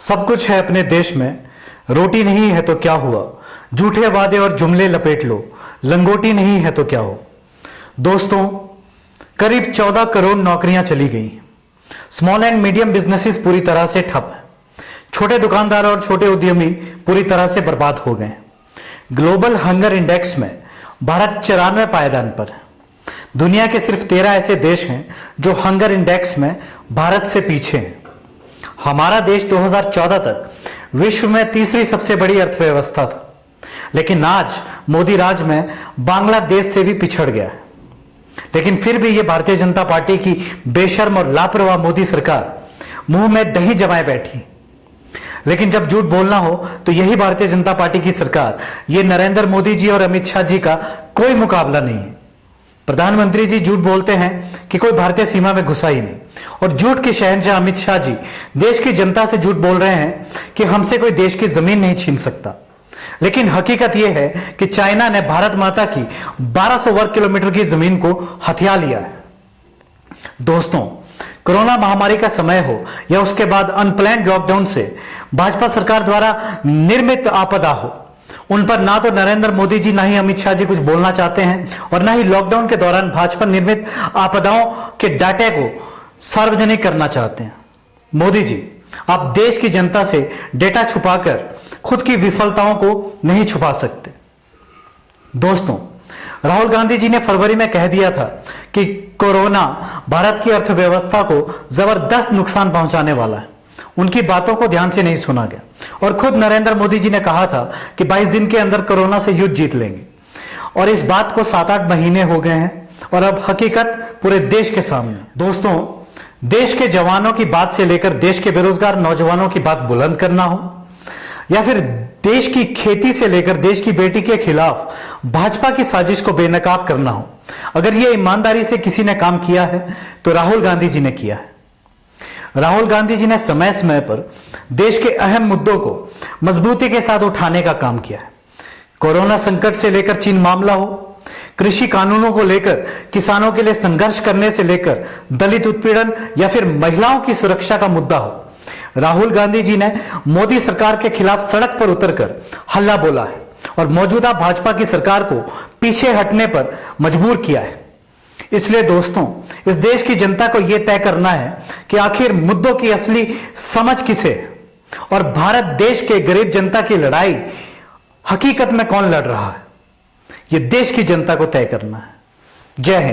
सब कुछ है अपने देश में, रोटी नहीं है तो क्या हुआ, झूठे वादे और जुमले लपेट लो, लंगोटी नहीं है तो क्या हो। दोस्तों, करीब 14 करोड़ नौकरियां चली गई। स्मॉल एंड मीडियम बिजनेसेस पूरी तरह से ठप है। छोटे दुकानदार और छोटे उद्यमी पूरी तरह से बर्बाद हो गए। ग्लोबल हंगर इंडेक्स में भारत 94 पायदान पर है। दुनिया के सिर्फ 13 ऐसे देश हैं जो हंगर इंडेक्स में भारत से पीछे हैं। हमारा देश 2014 तक विश्व में तीसरी सबसे बड़ी अर्थव्यवस्था था, लेकिन आज मोदी राज में बांग्लादेश से भी पिछड़ गया है। लेकिन फिर भी यह भारतीय जनता पार्टी की बेशर्म और लापरवाह मोदी सरकार मुंह में दही जमाए बैठी। लेकिन जब झूठ बोलना हो तो यही भारतीय जनता पार्टी की सरकार, ये नरेंद्र मोदी जी और अमित शाह जी का कोई मुकाबला नहीं है। प्रधानमंत्री जी झूठ बोलते हैं कि कोई भारतीय सीमा में घुसा ही नहीं, और झूठ के शहंशाह अमित शाह जी देश की जनता से झूठ बोल रहे हैं कि हमसे कोई देश की जमीन नहीं छीन सकता। लेकिन हकीकत यह है कि चाइना ने भारत माता की 1200 वर्ग किलोमीटर की जमीन को हथिया लिया है। दोस्तों, कोरोना महामारी का समय हो या उसके बाद अनप्लान्ड लॉकडाउन से भाजपा सरकार द्वारा निर्मित आपदा हो, उन पर ना तो नरेंद्र मोदी जी ना ही अमित शाह जी कुछ बोलना चाहते हैं, और ना ही लॉकडाउन के दौरान भाजपा निर्मित आपदाओं के डाटे को सार्वजनिक करना चाहते हैं। मोदी जी, आप देश की जनता से डेटा छुपाकर खुद की विफलताओं को नहीं छुपा सकते। दोस्तों, राहुल गांधी जी ने फरवरी में कह दिया था कि कोरोना भारत की अर्थव्यवस्था को जबरदस्त नुकसान पहुंचाने वाला है। उनकी बातों को ध्यान से नहीं सुना गया, और खुद नरेंद्र मोदी जी ने कहा था कि 22 दिन के अंदर कोरोना से युद्ध जीत लेंगे, और इस बात को 7-8 महीने हो गए हैं, और अब हकीकत पूरे देश के सामने। दोस्तों, देश के जवानों की बात से लेकर देश के बेरोजगार नौजवानों की बात बुलंद करना हो, या फिर देश की खेती से लेकर देश की बेटी के खिलाफ भाजपा की साजिश को बेनकाब करना हो, अगर यह ईमानदारी से किसी ने काम किया है तो राहुल गांधी जी ने किया है। राहुल गांधी जी ने समय समय पर देश के अहम मुद्दों को मजबूती के साथ उठाने का काम किया है। कोरोना संकट से लेकर चीन मामला हो, कृषि कानूनों को लेकर किसानों के लिए संघर्ष करने से लेकर दलित उत्पीड़न या फिर महिलाओं की सुरक्षा का मुद्दा हो, राहुल गांधी जी ने मोदी सरकार के खिलाफ सड़क पर उतरकर हल्ला बोला है और मौजूदा भाजपा की सरकार को पीछे हटने पर मजबूर किया है। इसलिए दोस्तों, इस देश की जनता को यह तय करना है कि आखिर मुद्दों की असली समझ किसे है, और भारत देश के गरीब जनता की लड़ाई हकीकत में कौन लड़ रहा है, यह देश की जनता को तय करना है। जय हिंद।